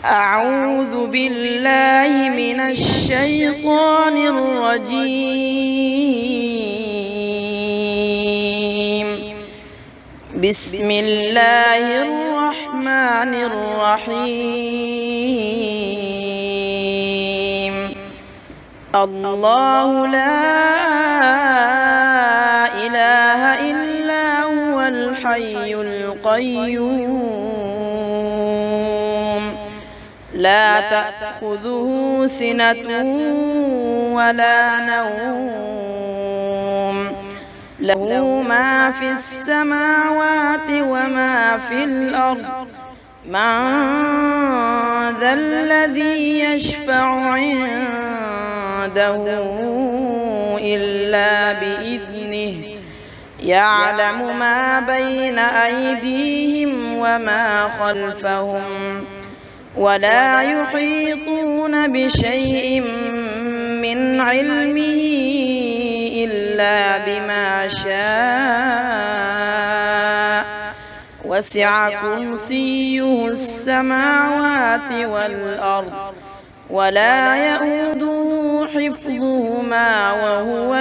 أعوذ بالله من الشيطان الرجيم. بسم الله الرحمن الرحيم. الله لا إله إلا هو الحي القيوم لا تأخذه سنة ولا نوم له ما في السماوات وما في الأرض من ذا الذي يشفع عنده إلا بإذنه يعلم ما بين أيديهم وما خلفهم ولا يحيطون بشيء من علمه إلا بما شاء وسع كرسيه السماوات والأرض ولا يئوده حفظهما وهو